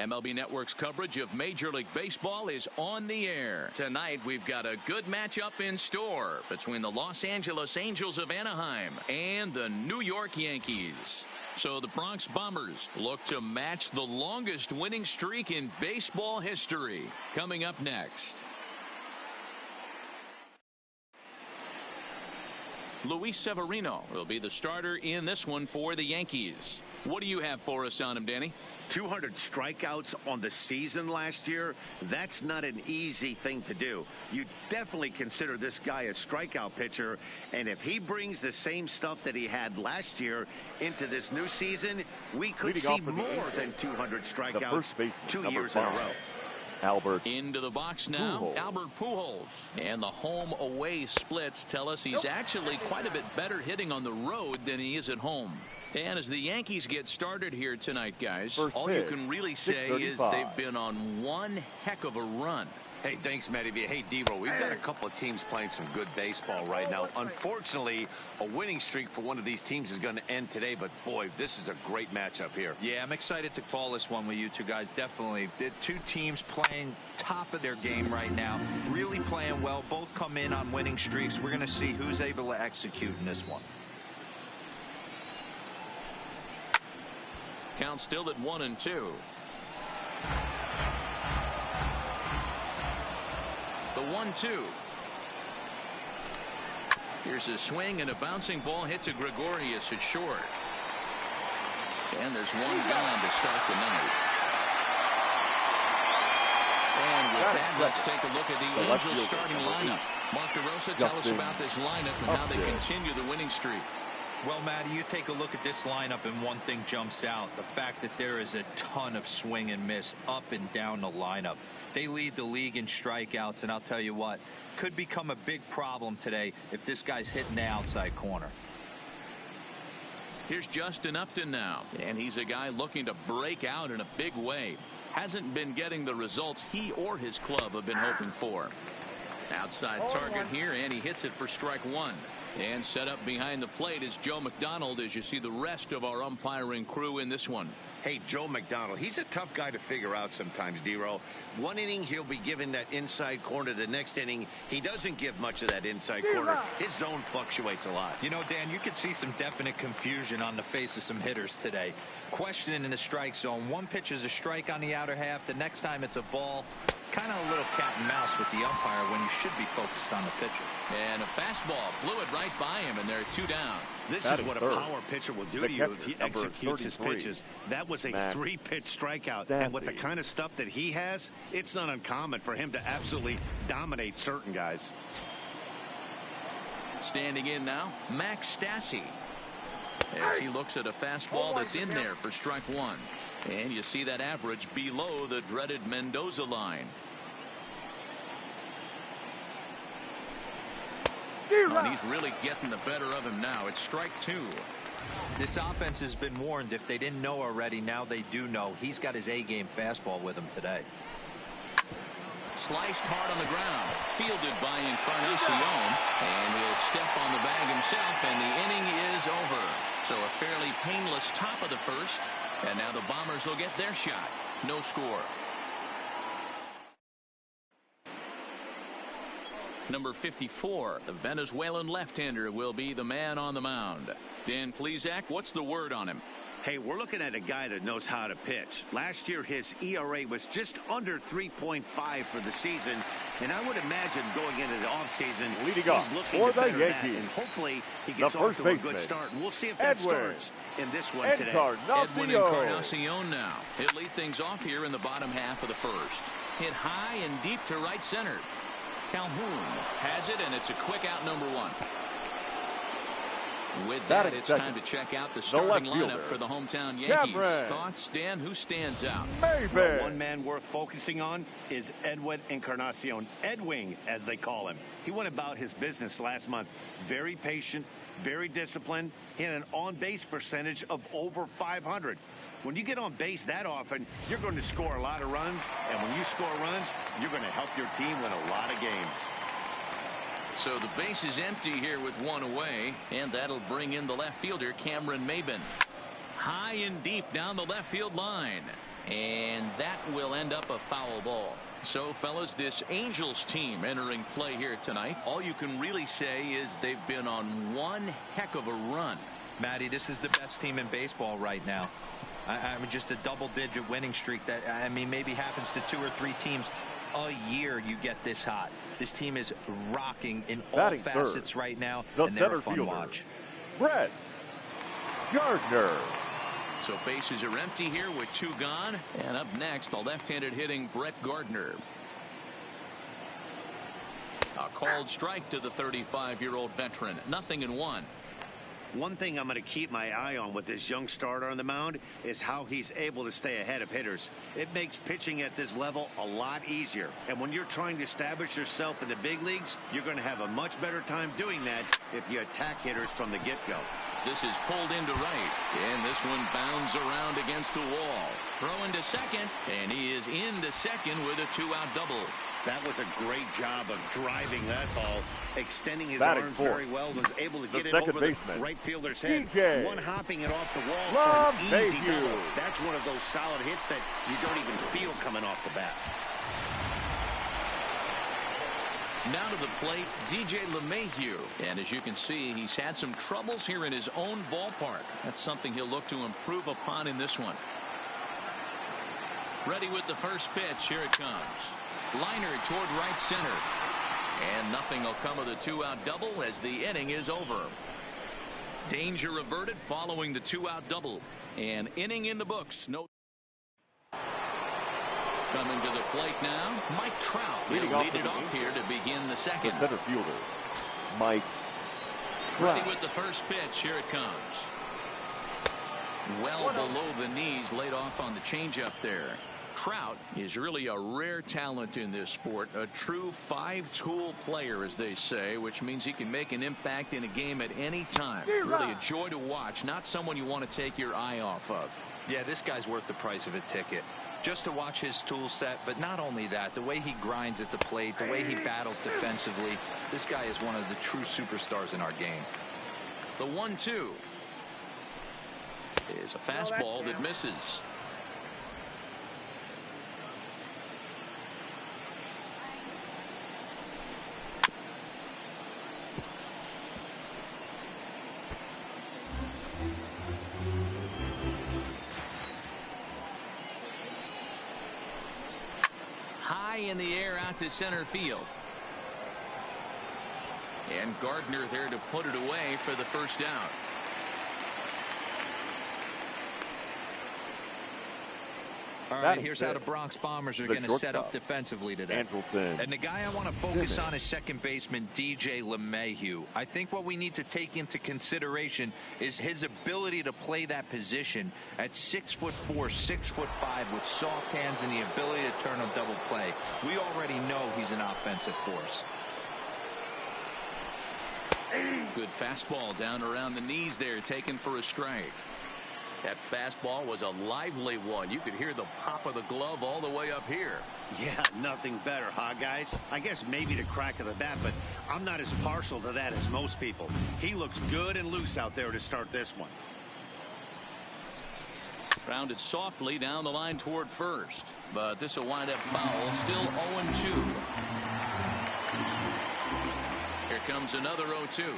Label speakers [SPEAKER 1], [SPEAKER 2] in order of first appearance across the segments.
[SPEAKER 1] MLB Network's coverage of Major League Baseball is on the air. Tonight, we've got a good matchup in store between the Los Angeles Angels of Anaheim and the New York Yankees. So the Bronx Bombers look to match the longest winning streak in baseball history. Coming up next. Luis Severino will be the starter in this one for the Yankees. What do you have for us on him, Danny?
[SPEAKER 2] 200 strikeouts on the season last year. That's not an easy thing to do. You definitely consider this guy a strikeout pitcher, and if he brings the same stuff that he had last year into this new season, we could see more than 200 strikeouts 2 years in a row.
[SPEAKER 3] Albert
[SPEAKER 1] into the box now.
[SPEAKER 3] Pujols.
[SPEAKER 1] Albert Pujols. And the home away splits tell us he's actually quite a bit better hitting on the road than he is at home. And as the Yankees get started here tonight, guys, all you can really say is they've been on one heck of a run.
[SPEAKER 2] Hey, thanks, Matty. Hey, D-Roll, we've got a couple of teams playing some good baseball right now. Unfortunately, a winning streak for one of these teams is going to end today, but boy, this is a great matchup here.
[SPEAKER 4] Yeah, I'm excited to call this one with you two guys. Definitely. The two teams playing top of their game right now, really playing well. Both come in on winning streaks. We're going to see who's able to execute in this one.
[SPEAKER 1] Count still at 1-2. The 1-2. Here's a swing and a bouncing ball hit to Gregorius at short. And there's one gone to start the night. And with that, let's take a look at the Angels starting lineup. Mark DeRosa, tell us about this lineup and how they continue the winning streak.
[SPEAKER 4] Well, Matty, you take a look at this lineup and one thing jumps out. The fact that there is a ton of swing and miss up and down the lineup. They lead the league in strikeouts, and I'll tell you what, could become a big problem today if this guy's hitting the outside corner.
[SPEAKER 1] Here's Justin Upton now, and he's a guy looking to break out in a big way. Hasn't been getting the results he or his club have been hoping for. Outside target here, and he hits it for strike one. And set up behind the plate is Joe McDonald as you see the rest of our umpiring crew in this one.
[SPEAKER 2] Hey, Joe McDonald, he's a tough guy to figure out sometimes, D-Roll. One inning, he'll be given that inside corner. The next inning, he doesn't give much of that inside corner. His zone fluctuates a lot.
[SPEAKER 4] You know, Dan, you could see some definite confusion on the face of some hitters today. Questioning in the strike zone. One pitch is a strike on the outer half. The next time it's a ball. Kind of a little cat and mouse with the umpire when you should be focused on the pitcher.
[SPEAKER 1] And a fastball blew it right by him, and there are two down.
[SPEAKER 2] This is what a power pitcher will do to you if he executes his pitches. That was a three-pitch strikeout, and with the kind of stuff that he has, it's not uncommon for him to absolutely dominate certain guys.
[SPEAKER 1] Standing in now, Max Stassi. As he looks at a fastball that's in there for strike one. And you see that average below the dreaded Mendoza line. And he's really getting the better of him now. It's strike two.
[SPEAKER 4] This offense has been warned. If they didn't know already, now they do know. He's got his A-game fastball with him today.
[SPEAKER 1] Sliced hard on the ground. Fielded by Encarnacion. And he'll step on the bag himself, and the inning is over. So a fairly painless top of the first. And now the Bombers will get their shot. No score. Number 54, the Venezuelan left-hander, will be the man on the mound. Dan Plesac, what's the word on him?
[SPEAKER 2] Hey, we're looking at a guy that knows how to pitch. Last year, his ERA was just under 3.5 for the season. And I would imagine going into the offseason, he's looking to better that. And hopefully, he gets off to a good start. And we'll see if that starts in this one today.
[SPEAKER 1] Edwin Encarnacion now. He'll lead things off here in the bottom half of the first. Hit high and deep to right center. Calhoun has it, and it's a quick out, number one. With that, it's time to check out the starting lineup for the hometown Yankees. Thoughts, Dan? Who stands out?
[SPEAKER 2] Well, one man worth focusing on is Edwin Encarnacion. Edwing, as they call him. He went about his business last month. Very patient, very disciplined. He had an on-base percentage of over 500. When you get on base that often, you're going to score a lot of runs. And when you score runs, you're going to help your team win a lot of games.
[SPEAKER 1] So the base is empty here with one away, and that'll bring in the left fielder, Cameron Maybin. High and deep down the left field line. And that will end up a foul ball. So, fellas, this Angels team entering play here tonight, all you can really say is they've been on one heck of a run.
[SPEAKER 4] Matty, this is the best team in baseball right now. I mean, just a double-digit winning streak that, I mean, maybe happens to 2 or 3 teams a year. You get this hot. This team is rocking in all facets right now, and they're a fun watch.
[SPEAKER 3] Brett Gardner.
[SPEAKER 1] So bases are empty here with 2 gone. And up next, the left-handed hitting Brett Gardner. A called strike to the 35-year-old veteran. 0-1.
[SPEAKER 2] One thing I'm going to keep my eye on with this young starter on the mound is how he's able to stay ahead of hitters. It makes pitching at this level a lot easier. And when you're trying to establish yourself in the big leagues, you're going to have a much better time doing that if you attack hitters from the get-go.
[SPEAKER 1] This is pulled into right, and this one bounds around against the wall. Throw into second, and he is into second with a 2-out double.
[SPEAKER 2] That was a great job of driving that ball, extending his arms very well, was able to get it over the right fielder's head. One hopping it off the wall for an easy double. That's one of those solid hits that you don't even feel coming off the bat.
[SPEAKER 1] Now to the plate, DJ LeMahieu. And as you can see, he's had some troubles here in his own ballpark. That's something he'll look to improve upon in this one. Ready with the first pitch. Here it comes. Liner toward right center. And nothing will come of the 2-out double as the inning is over. Danger averted following the 2-out double. And inning in the books. No. Coming to the plate now, Mike Trout will lead it off here to begin the second.
[SPEAKER 3] The center fielder, Mike Trout.
[SPEAKER 1] Ready with the first pitch. Here it comes. Well below the knees, laid off on the changeup there. Trout is really a rare talent in this sport, a true 5-tool player, as they say, which means he can make an impact in a game at any time. Really a joy to watch, not someone you want to take your eye off of.
[SPEAKER 4] Yeah, this guy's worth the price of a ticket. Just to watch his tool set, but not only that, the way he grinds at the plate, the way he battles defensively, this guy is one of the true superstars in our game.
[SPEAKER 1] The 1-2 is a fastball that misses. In the air out to center field. And Gardner there to put it away for the first out.
[SPEAKER 4] All right, here's how the Bronx Bombers are going to set up defensively today. And the guy I want to focus on is second baseman DJ LeMahieu. I think what we need to take into consideration is his ability to play that position at 6'4", 6'5", with soft hands and the ability to turn a double play. We already know he's an offensive force.
[SPEAKER 1] Good fastball down around the knees there, taken for a strike. That fastball was a lively one. You could hear the pop of the glove all the way up here.
[SPEAKER 2] Yeah, nothing better, huh, guys? I guess maybe the crack of the bat, but I'm not as partial to that as most people. He looks good and loose out there to start this one.
[SPEAKER 1] Grounded softly down the line toward first, but this will wind up foul. Still 0-2. Here comes another 0-2.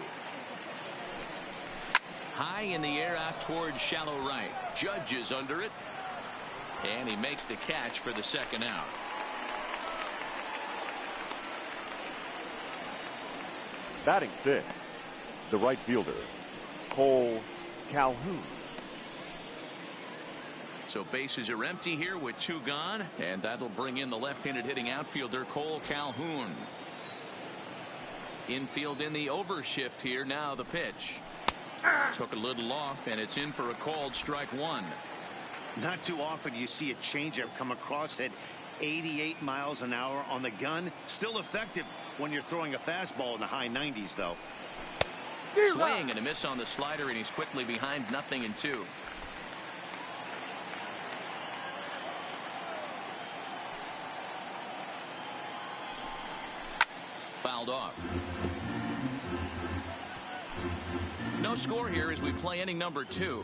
[SPEAKER 1] High in the air out towards shallow right. Judge is under it. And he makes the catch for the second out.
[SPEAKER 3] Batting 6th, the right fielder, Cole Calhoun.
[SPEAKER 1] So bases are empty here with 2 gone. And that'll bring in the left-handed hitting outfielder Cole Calhoun. Infield in the overshift here. Now the pitch. Took a little off, and it's in for a called strike 1.
[SPEAKER 2] Not too often you see a changeup come across at 88 miles an hour on the gun. Still effective when you're throwing a fastball in the high 90s, though.
[SPEAKER 1] Swing and a miss on the slider, and he's quickly behind 0-2. Fouled off. No score here as we play inning number 2.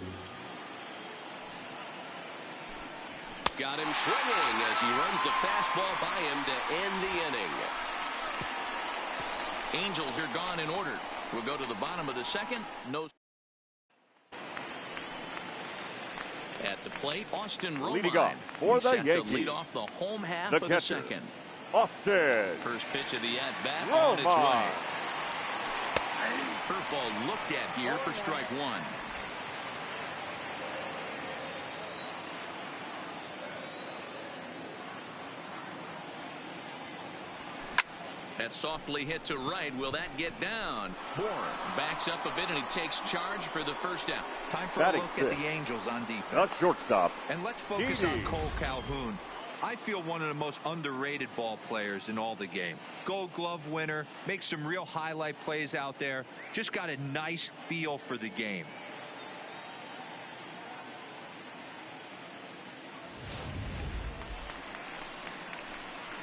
[SPEAKER 5] got him swinging as he runs the fastball by him to end the inning.
[SPEAKER 1] Angels are gone in order. We'll go to the bottom of the second. No. At the plate, Austin
[SPEAKER 3] Leading
[SPEAKER 1] Romine.
[SPEAKER 3] off for the
[SPEAKER 1] set to
[SPEAKER 3] Yankees,
[SPEAKER 1] lead off the home half
[SPEAKER 3] the
[SPEAKER 1] of the
[SPEAKER 3] catcher,
[SPEAKER 1] second.
[SPEAKER 3] Austin
[SPEAKER 1] First pitch of the at-bat
[SPEAKER 3] Romine.
[SPEAKER 1] on its way. Curveball looked at here for strike one. That softly hit to right. Will that get down? Bourne backs up a bit and he takes charge for the first out.
[SPEAKER 4] Time for
[SPEAKER 3] Batting
[SPEAKER 4] a look
[SPEAKER 3] six.
[SPEAKER 4] at the Angels on defense.
[SPEAKER 3] That's shortstop.
[SPEAKER 4] And let's focus
[SPEAKER 3] Heaney.
[SPEAKER 4] on Cole Calhoun. I feel one of the most underrated ball players in all the game. Gold Glove winner, makes some real highlight plays out there. Just got a nice feel for the game.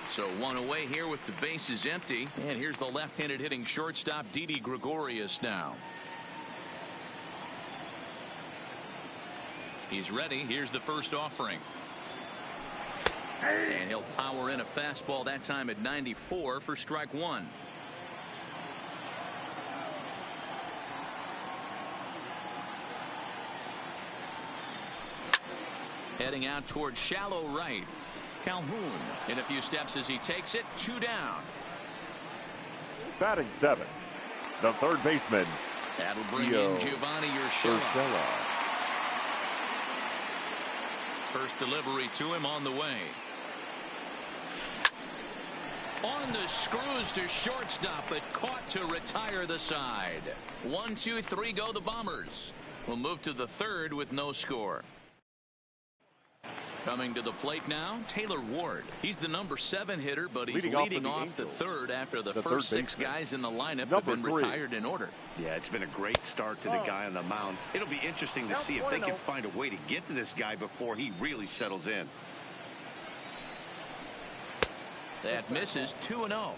[SPEAKER 1] So one away here with the bases empty. And here's the left-handed hitting shortstop Didi Gregorius now. He's ready. Here's the first offering. And he'll power in a fastball that time at 94 for strike one. Heading out toward shallow right. Calhoun in a few steps as he takes it. 2 down.
[SPEAKER 3] Batting seven, the third baseman,
[SPEAKER 1] That'll bring
[SPEAKER 3] Gio
[SPEAKER 1] in Giovanni Urshela.
[SPEAKER 3] Urshela.
[SPEAKER 1] First delivery to him on the way. On the screws to shortstop, but caught to retire the side. 1, 2, 3 go the Bombers. We'll move to the third with no score. Coming to the plate now, Taylor Ward. He's the number 7 hitter, but he's leading off the third after the first 6 guys in the lineup have been retired in order.
[SPEAKER 2] Yeah, it's been a great start to the guy on the mound. It'll be interesting to see if they can find a way to get to this guy before he really settles in.
[SPEAKER 1] That misses. 2-0.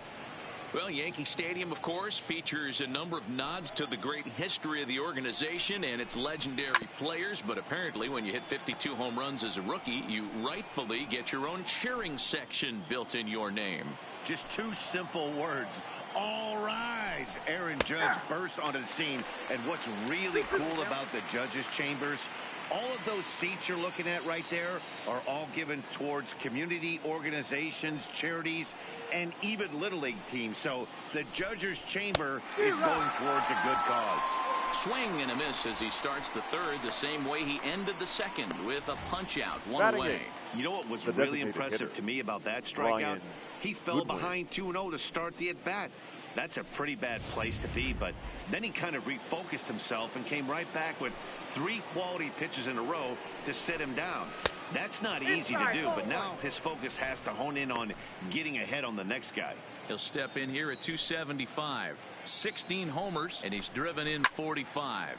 [SPEAKER 1] Well, Yankee Stadium, of course, features a number of nods to the great history of the organization and its legendary players. But apparently, when you hit 52 home runs as a rookie, you rightfully get your own cheering section built in your name.
[SPEAKER 2] Just 2 simple words. All rise. Aaron Judge burst onto the scene. And what's really cool about the judges' chambers, all of those seats you're looking at right there are all given towards community organizations, charities, and even Little League teams. So the judges' chamber is going towards a good cause.
[SPEAKER 1] Swing and a miss as he starts the third the same way he ended the second with a punch out. 1
[SPEAKER 3] Batting
[SPEAKER 1] away.
[SPEAKER 2] You know what was
[SPEAKER 3] The
[SPEAKER 2] really
[SPEAKER 3] designated
[SPEAKER 2] impressive
[SPEAKER 3] hitter,
[SPEAKER 2] to me about that strikeout?
[SPEAKER 3] Ryan
[SPEAKER 2] He fell
[SPEAKER 3] Woodward.
[SPEAKER 2] behind 2-0 to start the at-bat. That's a pretty bad place to be, but then he kind of refocused himself and came right back with 3 quality pitches in a row to set him down. That's not easy to do, but now his focus has to hone in on getting ahead on the next guy.
[SPEAKER 1] He'll step in here at 275. 16 homers, and he's driven in 45.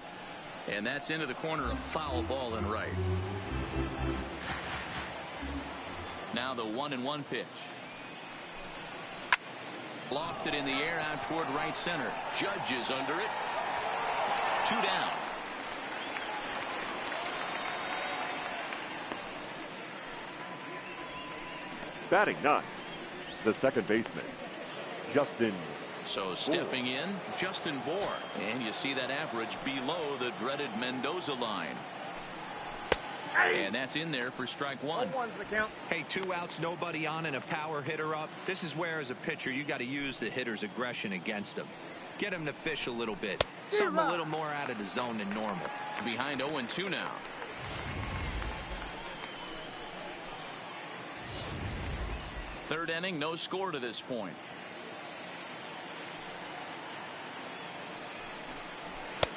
[SPEAKER 1] And that's into the corner, a foul ball and right. Now the 1-1 pitch. Lofted in the air out toward right center. Judge is under it. 2 down.
[SPEAKER 3] Batting 9, the second baseman, Justin.
[SPEAKER 1] So stepping in, Justin Bour. And you see that average below the dreaded Mendoza line. And that's in there for strike one.
[SPEAKER 4] Hey, 2 outs, nobody on, and a power hitter up. This is where, as a pitcher, you got to use the hitter's aggression against him. Get him to fish a little bit. Something a little more out of the zone than normal.
[SPEAKER 1] Behind 0-2 now. Third inning, no score to this point.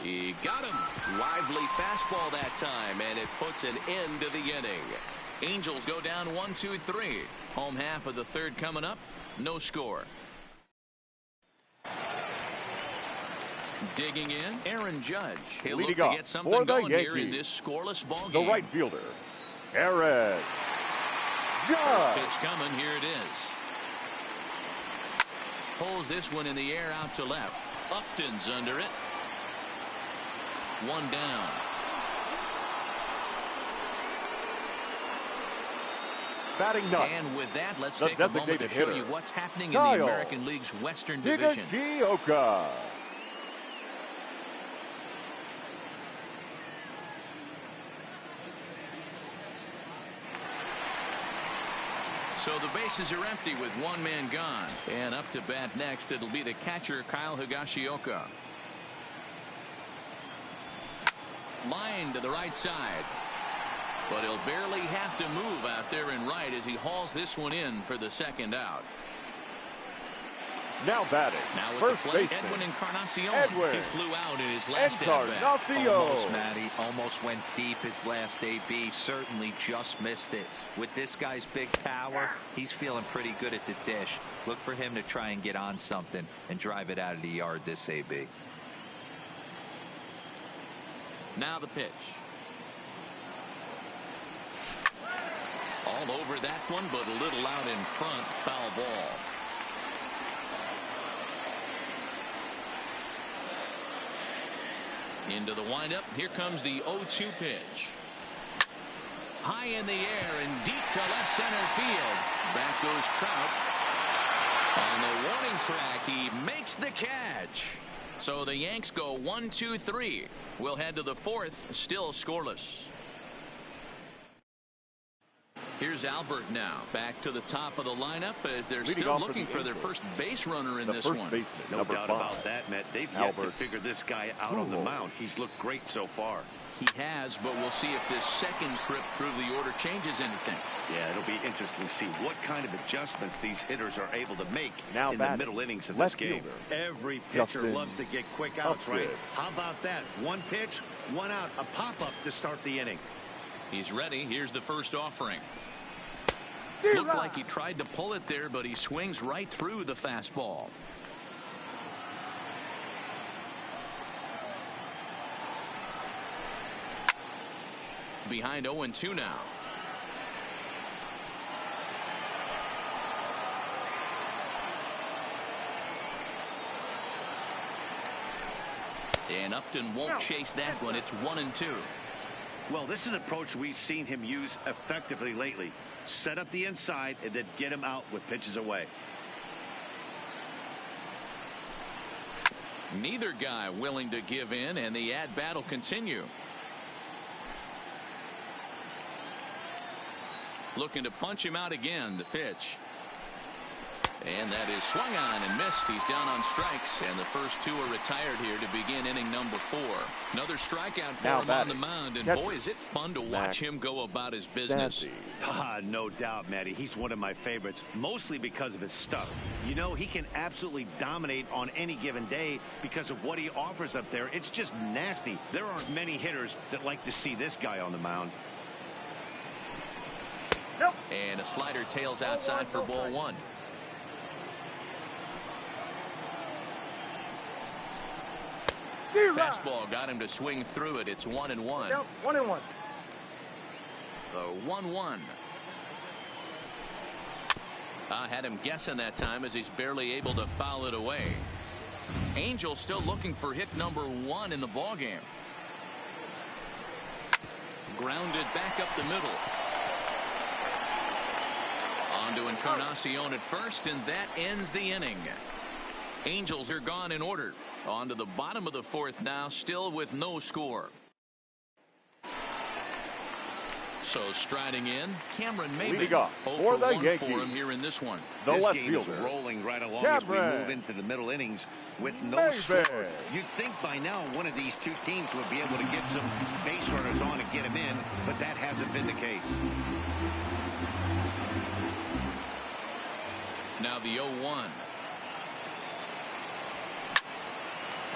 [SPEAKER 1] He got him. Lively fastball that time, and it puts an end to the inning. Angels go down 1-2-3. Home half of the third coming up. No score. Digging in, Aaron Judge. He'll look to get something going here in this scoreless ball game.
[SPEAKER 3] The right fielder, Aaron Judge.
[SPEAKER 1] First pitch coming. Here it is. Pulls this one in the air out to left. Upton's under it. 1 down.
[SPEAKER 3] batting ninth.
[SPEAKER 1] And with that, let's
[SPEAKER 3] The
[SPEAKER 1] take a moment to
[SPEAKER 3] designated
[SPEAKER 1] show you
[SPEAKER 3] hitter,
[SPEAKER 1] what's happening in
[SPEAKER 3] Kyle
[SPEAKER 1] the American League's Western Division.
[SPEAKER 3] Higashioka.
[SPEAKER 1] So the bases are empty with one man gone. And up to bat next, it'll be the catcher, Kyle Higashioka. Line to the right side. But he'll barely have to move out there in right as he hauls this one in for the second out.
[SPEAKER 3] Now batting,
[SPEAKER 1] Now with
[SPEAKER 3] first
[SPEAKER 1] the plate,
[SPEAKER 3] baseman,
[SPEAKER 1] Edwin Encarnacion.
[SPEAKER 3] Edwin
[SPEAKER 1] He flew out in his last at-bat.
[SPEAKER 4] Almost, Matty. Almost went deep his last AB. Certainly just missed it. With this guy's big power, he's feeling pretty good at the dish. Look for him to try and get on something and drive it out of the yard this AB.
[SPEAKER 1] Now the pitch. All over that one, but a little out in front. Foul ball. Into the windup. Here comes the 0-2 pitch. High in the air and deep to left center field. Back goes Trout. On the warning track, he makes the catch. So the Yanks go 1-2-3. We'll head to the fourth, still scoreless. Here's Albert now. Back to the top of the lineup as they're still looking for their first base runner in this one.
[SPEAKER 2] No doubt about that, Matt. They've yet to figure this guy out on the mound. He's looked great so far.
[SPEAKER 1] He has, but we'll see if this second trip through the order changes anything.
[SPEAKER 2] Yeah, it'll be interesting to see what kind of adjustments these hitters are able to make in the middle innings of this game. Every pitcher loves to get quick outs, right? How about that? One pitch, one out, a pop-up to start the inning.
[SPEAKER 1] He's ready. Here's the first offering. Looked like he tried to pull it there, but he swings right through the fastball. Behind 0-2 now. And Upton won't chase that one. It's 1-2.
[SPEAKER 2] Well, this is an approach we've seen him use effectively lately. Set up the inside and then get him out with pitches away.
[SPEAKER 1] Neither guy willing to give in, and the at-bat will continue. Looking to punch him out again. The pitch. And that is swung on and missed. He's down on strikes, and the first two are retired here to begin inning number 4. Another strikeout for him on the mound, and boy, is it fun to watch him go about his business.
[SPEAKER 2] No doubt, Matty. He's one of my favorites, mostly because of his stuff. You know, he can absolutely dominate on any given day because of what he offers up there. It's just nasty. There aren't many hitters that like to see this guy on the mound.
[SPEAKER 1] And a slider tails outside for ball 1. Fastball got him to swing through it. It's 1-1.
[SPEAKER 6] 1-1.
[SPEAKER 1] The 1-1. Had him guessing that time as he's barely able to foul it away. Angel still looking for hit number 1 in the ballgame. Grounded back up the middle. On to Encarnacion at first, and that ends the inning. Angels are gone in order. On to the bottom of the 4th now, still with no score. So striding in, Cameron Maybin. 0 for 1 for him here in this one.
[SPEAKER 2] This game is rolling right along as we move into the middle innings with no score. You'd think by now one of these two teams would be able to get some base runners on and get them in, but that hasn't been the case.
[SPEAKER 1] Now the 0-1.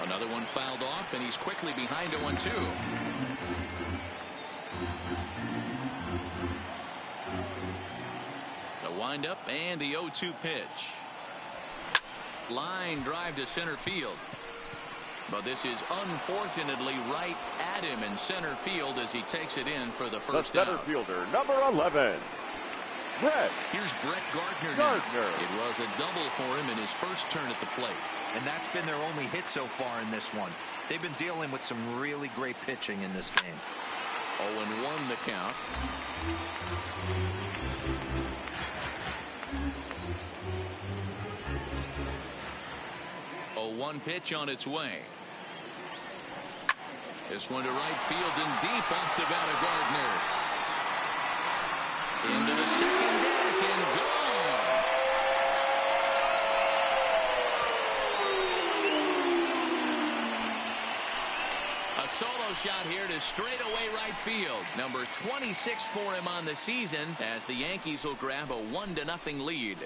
[SPEAKER 1] Another one fouled off, and he's quickly behind 0-2. The windup and the 0-2 pitch. Line drive to center field. But this is unfortunately right at him in center field as he takes it in for the first out.
[SPEAKER 3] The center fielder, number 11.
[SPEAKER 1] Here's Brett Gardner now. It was a double for him in his first turn at the plate.
[SPEAKER 4] And that's been their only hit so far in this one. They've been dealing with some really great pitching in this game.
[SPEAKER 1] 0-1 the count. One pitch on its way. This one to right field and deep off the bat of Gardner. Into the second deck and gone. A solo shot here to straightaway right field. Number 26 for him on the season as the Yankees will grab a 1-0 lead.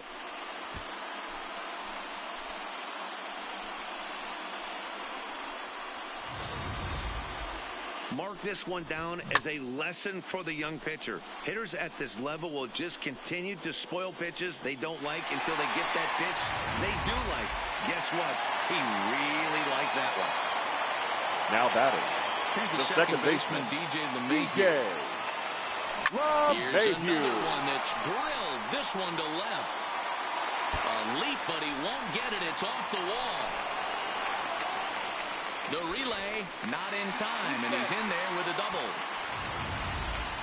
[SPEAKER 2] Mark this one down as a lesson for the young pitcher. Hitters at this level will just continue to spoil pitches they don't like until they get that pitch they do like. Guess what? He really liked that one.
[SPEAKER 3] Now batting.
[SPEAKER 1] Here's the second baseman, DJ LeMahieu. Here's another one that's drilled. This one to left. A leap, but he won't get it. It's off the wall. The relay not in time, and he's in there with a double.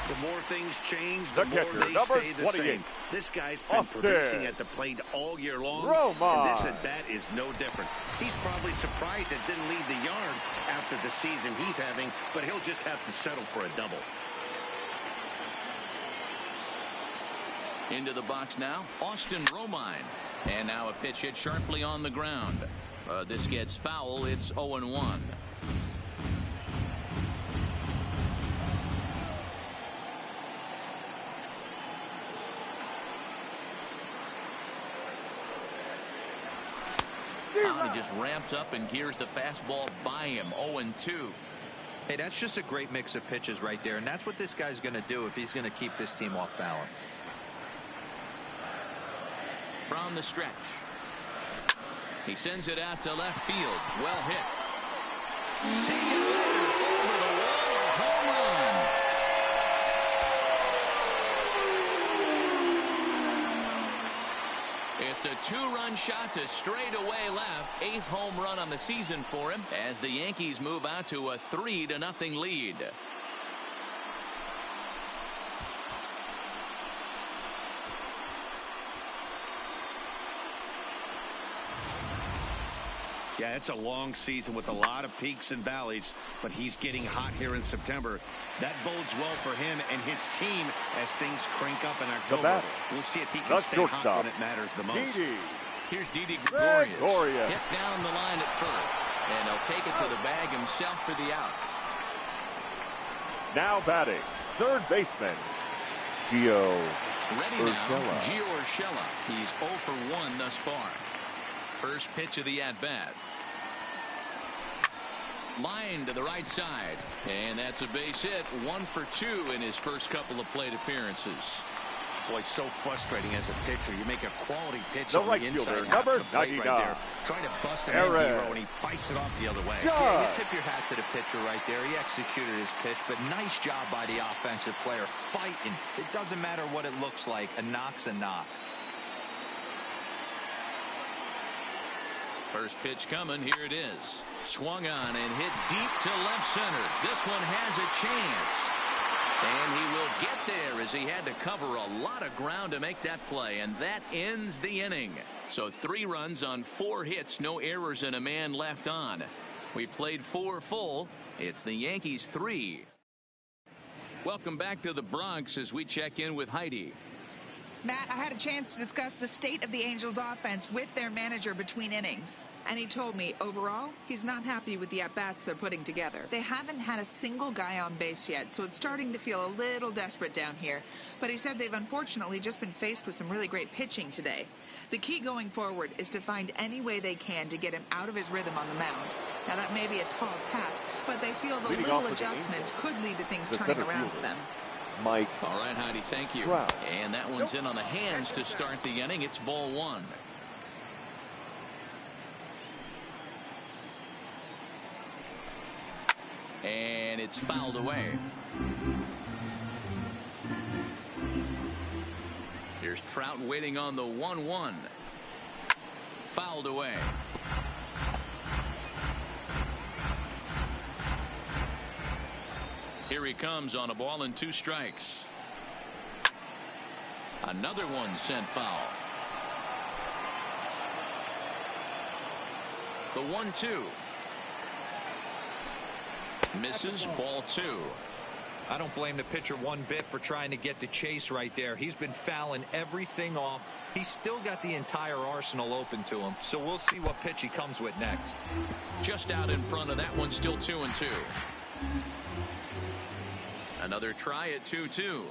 [SPEAKER 2] The more things change, the more they stay the same. This guy's been producing at the plate all year long, and this at-bat is no different. He's probably surprised it didn't leave the yard after the season he's having, but he'll just have to settle for a double.
[SPEAKER 1] Into the box now, Austin Romine. And now a pitch hit sharply on the ground. This gets foul. It's 0-1. Now he just ramps up and gears the fastball by him. 0-2.
[SPEAKER 4] Hey, that's just a great mix of pitches right there, and that's what this guy's going to do if he's going to keep this team off balance.
[SPEAKER 1] From the stretch. He sends it out to left field. Well hit. See you later. Over the wall. Home run. It's a 2-run shot to straightaway left. 8th home run on the season for him as the Yankees move out to a 3-0 lead.
[SPEAKER 2] Yeah, it's a long season with a lot of peaks and valleys, but he's getting hot here in September. That bodes well for him and his team as things crank up in October. We'll see if he can stay hot when it matters the most.
[SPEAKER 1] Here's Didi Gregorius. Hit down the line at first, and he'll take it to the bag himself for the out.
[SPEAKER 3] Now batting, third baseman, Gio
[SPEAKER 1] Urshela. Gio Urshela. He's 0 for 1 thus far. First pitch of the at-bat. Line to the right side. And that's a base hit. 1 for 2 in his first couple of plate appearances.
[SPEAKER 2] Boy, so frustrating as a pitcher. You make a quality pitch
[SPEAKER 3] the
[SPEAKER 2] on
[SPEAKER 3] right
[SPEAKER 2] the inside
[SPEAKER 3] fielder,
[SPEAKER 2] half
[SPEAKER 3] number
[SPEAKER 2] of the plate
[SPEAKER 3] 99.
[SPEAKER 2] right there. Trying to bust him in hero, and he fights it off the other way.
[SPEAKER 4] Yeah, you tip your hat to the pitcher right there. He executed his pitch, but nice job by the offensive player. Fighting. It doesn't matter what it looks like. A knock's a knock.
[SPEAKER 1] First pitch coming. Here it is. Swung on and hit deep to left center. This one has a chance. And he will get there as he had to cover a lot of ground to make that play. And that ends the inning. So 3 runs on 4 hits. No errors and a man left on. We played 4 full. It's the Yankees 3. Welcome back to the Bronx as we check in with Heidi.
[SPEAKER 6] Matt, I had a chance to discuss the state of the Angels offense with their manager between innings. And he told me, overall, he's not happy with the at-bats they're putting together. They haven't had a single guy on base yet, so it's starting to feel a little desperate down here. But he said they've unfortunately just been faced with some really great pitching today. The key going forward is to find any way they can to get him out of his rhythm on the mound. Now, that may be a tall task, but they feel the little adjustments could lead to things turning around for them.
[SPEAKER 3] Mike.
[SPEAKER 1] All right, Heidi, thank you.
[SPEAKER 3] Wow.
[SPEAKER 1] And that one's in on the hands to start the inning. It's ball 1. And it's fouled away. Here's Trout waiting on the 1-1. Fouled away. Here he comes on a ball and 2 strikes. Another one sent foul. The 1-2. Misses, ball 2.
[SPEAKER 4] I don't blame the pitcher one bit for trying to get the chase right there. He's been fouling everything off. He's still got the entire arsenal open to him. So we'll see what pitch he comes with next.
[SPEAKER 1] Just out in front of that one, still 2-2. Another try at 2-2.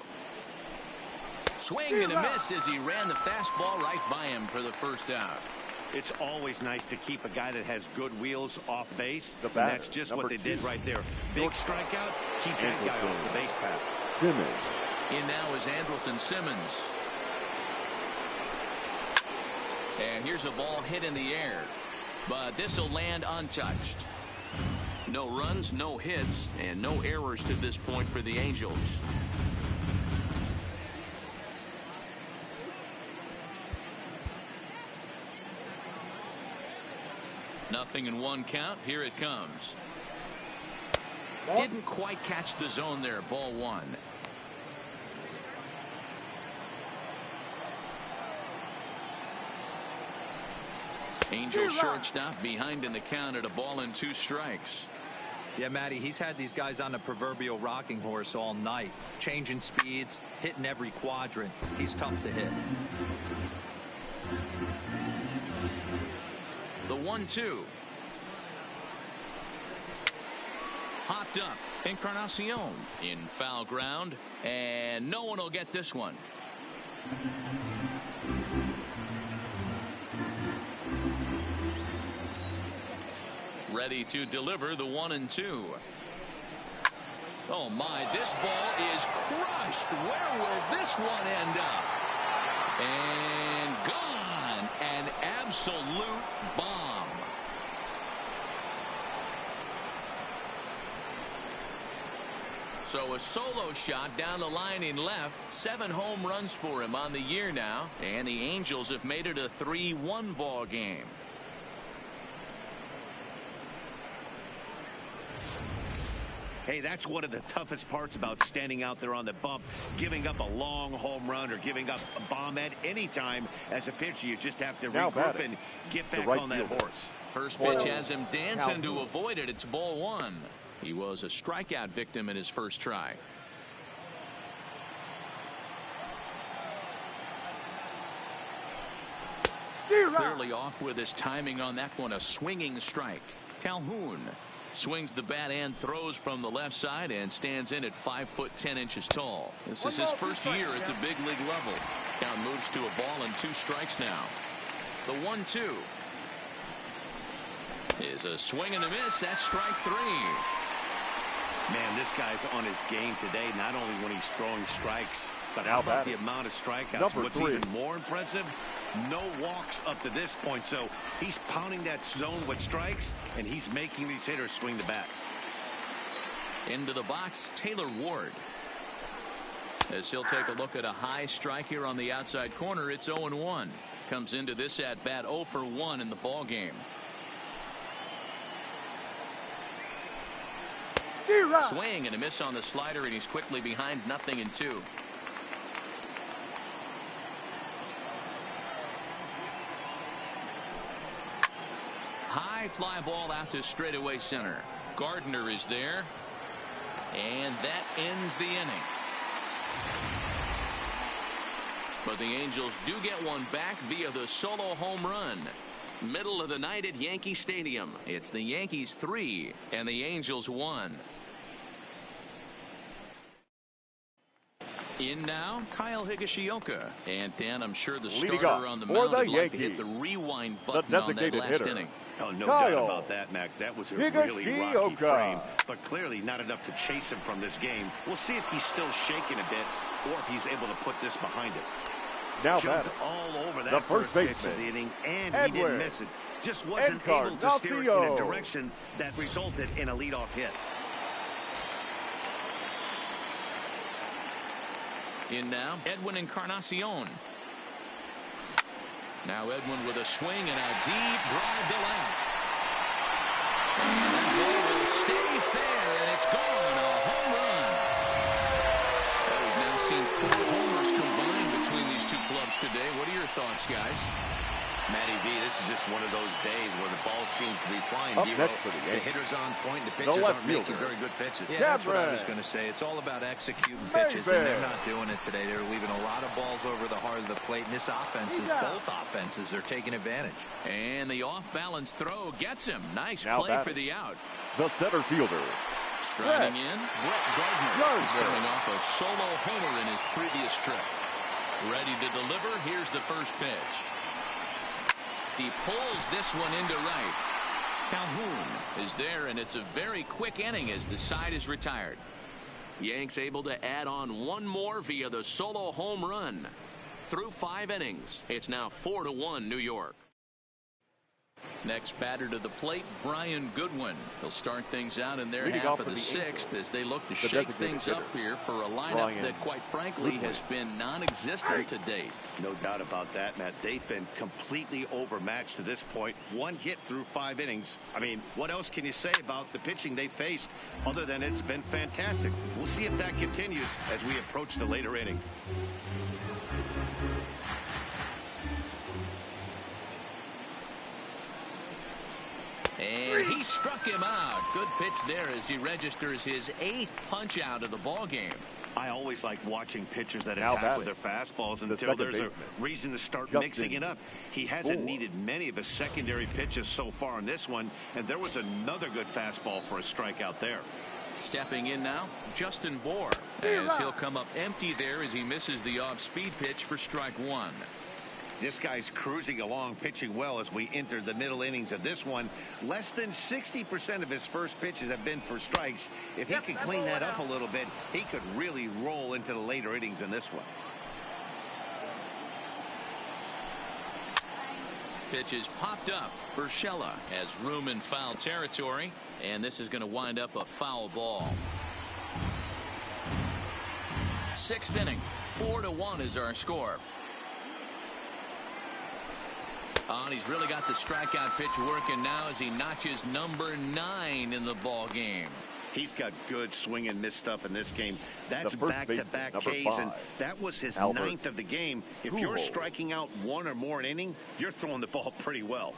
[SPEAKER 1] Swing and a miss as he ran the fastball right by him for the first out.
[SPEAKER 2] It's always nice to keep a guy that has good wheels off base.
[SPEAKER 3] The
[SPEAKER 2] And
[SPEAKER 3] batter,
[SPEAKER 2] that's just
[SPEAKER 3] number
[SPEAKER 2] what they
[SPEAKER 3] 2.
[SPEAKER 2] did right there. Big strikeout. Keep that guy off the base path.
[SPEAKER 3] Simmons.
[SPEAKER 1] In now is Andrelton Simmons. And here's a ball hit in the air. But this will land untouched. No runs, no hits, and no errors to this point for the Angels. Nothing in one count. Here it comes. Didn't quite catch the zone there. Ball 1. Angels shortstop behind in the count at a ball and 2 strikes.
[SPEAKER 4] Yeah, Matty, he's had these guys on the proverbial rocking horse all night, changing speeds, hitting every quadrant. He's tough to hit.
[SPEAKER 1] The 1-2. Hopped up. Encarnacion in foul ground, and no one will get this one. Ready to deliver the 1-2. Oh my, this ball is crushed. Where will this one end up? And gone. An absolute bomb. So a solo shot down the line in left. 7 home runs for him on the year now. And the Angels have made it a 3-1 ball game.
[SPEAKER 2] Hey, that's one of the toughest parts about standing out there on the bump. Giving up a long home run or giving up a bomb at any time as a pitcher. You just have to regroup and get back on that horse.
[SPEAKER 1] First pitch has him dancing to avoid it. It's ball 1. He was a strikeout victim in his first try. Clearly off with his timing on that one. A swinging strike. Calhoun swings the bat and throws from the left side and stands in at 5'10" tall. This is his first year at the big league level. Count moves to a ball and 2 strikes now. The 1-2 is a swing and a miss. That's strike 3.
[SPEAKER 2] Man, this guy's on his game today, not only when he's throwing strikes, but how about the amount of strikeouts? What's even more impressive, no walks up to this point. So he's pounding that zone with strikes, and he's making these hitters swing the bat.
[SPEAKER 1] Into the box, Taylor Ward. As he'll take a look at a high strike here on the outside corner, it's 0-1. Comes into this at bat 0 for 1 in the ball game. Swing and a miss on the slider, and he's quickly behind 0-2. High fly ball out to straightaway center. Gardner is there, and that ends the inning. But the Angels do get one back via the solo home run. Middle of the night at Yankee Stadium. It's the Yankees 3 and the Angels 1. In now, Kyle Higashioka. And Dan, I'm sure the starter on the mound would like to hit the rewind button on that last inning.
[SPEAKER 2] Oh, no doubt about that, Mac. That was a really rocky frame, but clearly not enough to chase him from this game. We'll see if he's still shaking a bit or if he's able to put this behind him.
[SPEAKER 3] Now
[SPEAKER 2] jumped all over that first pitch of the inning, and he didn't miss it. Just wasn't able to steer it in a direction that resulted in a leadoff hit.
[SPEAKER 1] In now, Edwin Encarnacion. Now Edwin with a swing and a deep drive to left. And that ball will stay fair, and it's gone. A home run. We've now seen 4 homers combined between these Cubs today. What are your thoughts, guys?
[SPEAKER 2] Matty V, this is just one of those days where the ball seems to be flying.
[SPEAKER 3] Up next for the Yankees.
[SPEAKER 2] hitter's on point. The pitchers aren't making very good pitches.
[SPEAKER 4] Yeah, that's what I was going to say. It's all about executing pitches, and they're not doing it today. They're leaving a lot of balls over the heart of the plate, and this offense is, both offenses are taking advantage.
[SPEAKER 1] And the off-balance throw gets him. Nice
[SPEAKER 3] Now
[SPEAKER 1] play for the out.
[SPEAKER 3] The center fielder.
[SPEAKER 1] Striding in, Brett Gardner. He's coming off a solo homer in his previous trip. Ready to deliver. Here's the first pitch. He pulls this one into right. Calhoun is there, and it's a very quick inning as the side is retired. Yanks able to add on one more via the solo home run. Through 5 innings, it's now 4-1 New York. Next batter to the plate, Brian Goodwin. He'll start things out in their
[SPEAKER 3] Leading
[SPEAKER 1] half
[SPEAKER 3] off
[SPEAKER 1] of
[SPEAKER 3] for
[SPEAKER 1] the
[SPEAKER 3] the
[SPEAKER 1] 6th as they look to
[SPEAKER 3] the
[SPEAKER 1] shake
[SPEAKER 3] designated
[SPEAKER 1] things up
[SPEAKER 3] hitter.
[SPEAKER 1] here for a lineup
[SPEAKER 3] Brian
[SPEAKER 1] that, quite frankly,
[SPEAKER 3] Goodwin.
[SPEAKER 1] has been non-existent to date.
[SPEAKER 2] No doubt about that, Matt. They've been completely overmatched to this point. 1 hit through 5 innings. I mean, what else can you say about the pitching they faced other than it's been fantastic? We'll see if that continues as we approach the later inning.
[SPEAKER 1] And he struck him out. Good pitch there as he registers his 8th punch out of the ball game.
[SPEAKER 2] I always like watching pitchers that
[SPEAKER 3] Now
[SPEAKER 2] attack with
[SPEAKER 3] batting,
[SPEAKER 2] their fastballs
[SPEAKER 3] the
[SPEAKER 2] until
[SPEAKER 3] second
[SPEAKER 2] there's
[SPEAKER 3] baseman,
[SPEAKER 2] a reason to start
[SPEAKER 3] Justin
[SPEAKER 2] mixing it up. He hasn't
[SPEAKER 3] Bohr.
[SPEAKER 2] needed many of his secondary pitches so far in this one, and there was another good fastball for a strikeout there.
[SPEAKER 1] Stepping in now, Justin Bohr, as he'll come up empty there as he misses the off-speed pitch for strike 1.
[SPEAKER 2] This guy's cruising along, pitching well as we enter the middle innings of this one. Less than 60% of his first pitches have been for strikes. If he could clean that up a little bit, he could really roll into the later innings in this one.
[SPEAKER 1] Pitch is popped up for Urshela as room in foul territory, and this is going to wind up a foul ball. 6th inning, 4-1 is our score. Oh, and he's really got the strikeout pitch working now as he notches number 9 in the ball game.
[SPEAKER 2] He's got good swing and miss stuff in this game. That's
[SPEAKER 3] The first
[SPEAKER 2] back-to-back
[SPEAKER 3] baseman,
[SPEAKER 2] Ks, and
[SPEAKER 3] number 5,
[SPEAKER 2] that was his
[SPEAKER 3] Albert
[SPEAKER 2] 9th of the game. If you're
[SPEAKER 3] Pujols.
[SPEAKER 2] striking out 1 or more an inning, you're throwing the ball pretty well.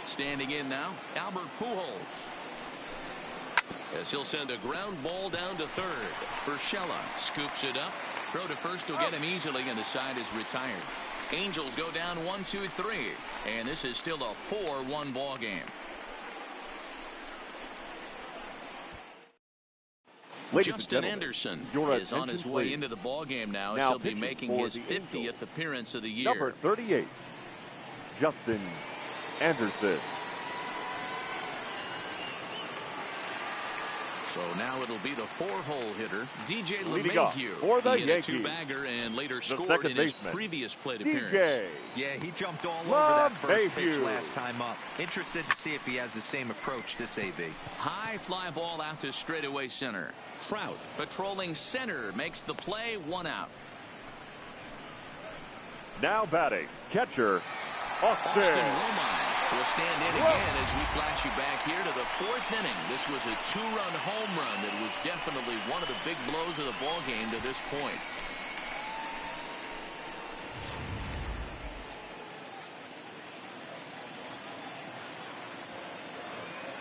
[SPEAKER 1] Standing in now, Albert Pujols. As he'll send a ground ball down to third. Urshela scoops it up. Throw to first will get him easily, and the side is retired. Angels go down 1-2-3, and this is still a 4-1 ball game.
[SPEAKER 3] Ladies and
[SPEAKER 1] Justin
[SPEAKER 3] gentlemen,
[SPEAKER 1] Anderson
[SPEAKER 3] your
[SPEAKER 1] is on his
[SPEAKER 3] attention,
[SPEAKER 1] way
[SPEAKER 3] please.
[SPEAKER 1] into the ball game now as
[SPEAKER 3] Now
[SPEAKER 1] he'll be
[SPEAKER 3] pitching
[SPEAKER 1] making
[SPEAKER 3] for
[SPEAKER 1] his
[SPEAKER 3] the
[SPEAKER 1] 50th
[SPEAKER 3] Angels.
[SPEAKER 1] appearance of the year.
[SPEAKER 3] Number 38, Justin Anderson.
[SPEAKER 1] So now it'll be the 4-hole hitter, DJ
[SPEAKER 3] Leading off
[SPEAKER 1] LeMahieu.
[SPEAKER 3] for the
[SPEAKER 1] He hit a
[SPEAKER 3] Yankees,
[SPEAKER 1] 2-bagger and later
[SPEAKER 3] the
[SPEAKER 1] scored
[SPEAKER 3] second
[SPEAKER 1] in his
[SPEAKER 3] baseman,
[SPEAKER 1] previous plate appearance.
[SPEAKER 3] DJ.
[SPEAKER 4] Yeah, he jumped all over that first pitch
[SPEAKER 3] LeMahieu.
[SPEAKER 4] last time up. Interested to see if he has the same approach this AB.
[SPEAKER 1] High fly ball out to straightaway center. Trout patrolling center makes the play, 1 out.
[SPEAKER 3] Now batting, catcher, Austin.
[SPEAKER 1] Austin Romine will stand in again as we flash you back here to the 4th inning. This was a 2-run home run that was definitely one of the big blows of the ball game to this point.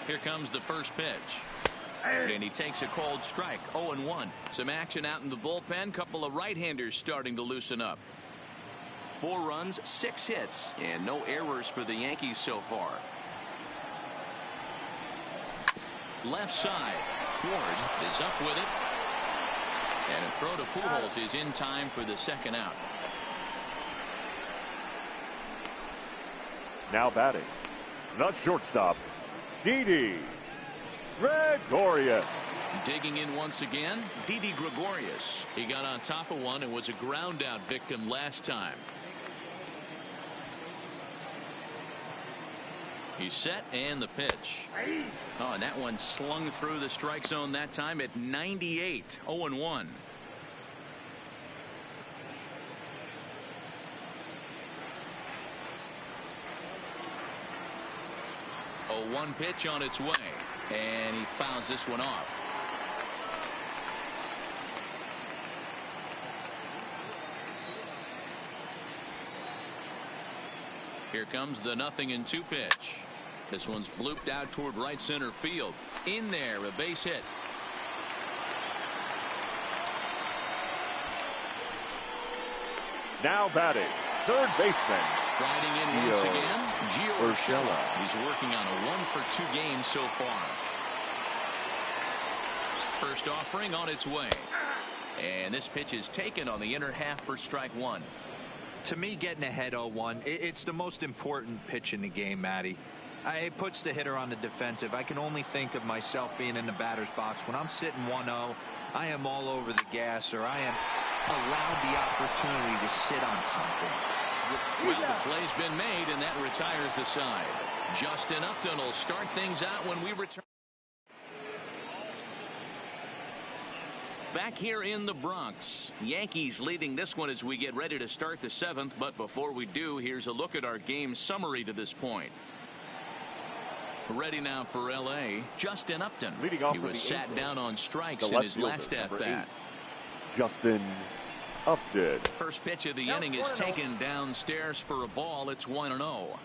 [SPEAKER 1] Here comes the first pitch. And he takes a cold strike. 0-1. Some action out in the bullpen. Couple of right-handers starting to loosen up. 4 runs, 6 hits, and no errors for the Yankees so far. Left side. Ward is up with it. And a throw to Pujols is in time for the 2nd out.
[SPEAKER 3] Now batting, the shortstop, Didi Gregorius.
[SPEAKER 1] Digging in once again, Didi Gregorius. He got on top of one and was a ground out victim last time. He's set, and the pitch. Oh, and that one slung through the strike zone that time at 98. 0-1. 1 pitch on its way, and he fouls this one off. Here comes the 0-2 pitch. This one's blooped out toward right center field. In there, a base hit.
[SPEAKER 3] Now batting, third baseman.
[SPEAKER 1] Riding in once again, Gio Urshela. He's working on a 1-for-2 game so far. First offering on its way. And this pitch is taken on the inner half for strike 1.
[SPEAKER 4] To me, getting ahead 0-1, it's the most important pitch in the game, Matty. It puts the hitter on the defensive. I can only think of myself being in the batter's box. When I'm sitting 1-0, I am all over the gas, or I am allowed the opportunity to sit on something.
[SPEAKER 1] Well, the play's been made, and that retires the side. Justin Upton will start things out when we return. Back here in the Bronx, Yankees leading this one as we get ready to start the 7th. But before we do, here's a look at our game summary to this point. Ready now for L.A., Justin Upton.
[SPEAKER 3] Leading off
[SPEAKER 1] he was sat down on strikes
[SPEAKER 3] the
[SPEAKER 1] in his last at-bat.
[SPEAKER 3] Justin Upton.
[SPEAKER 1] First pitch of the inning is taken downstairs for a ball. It's 1-0.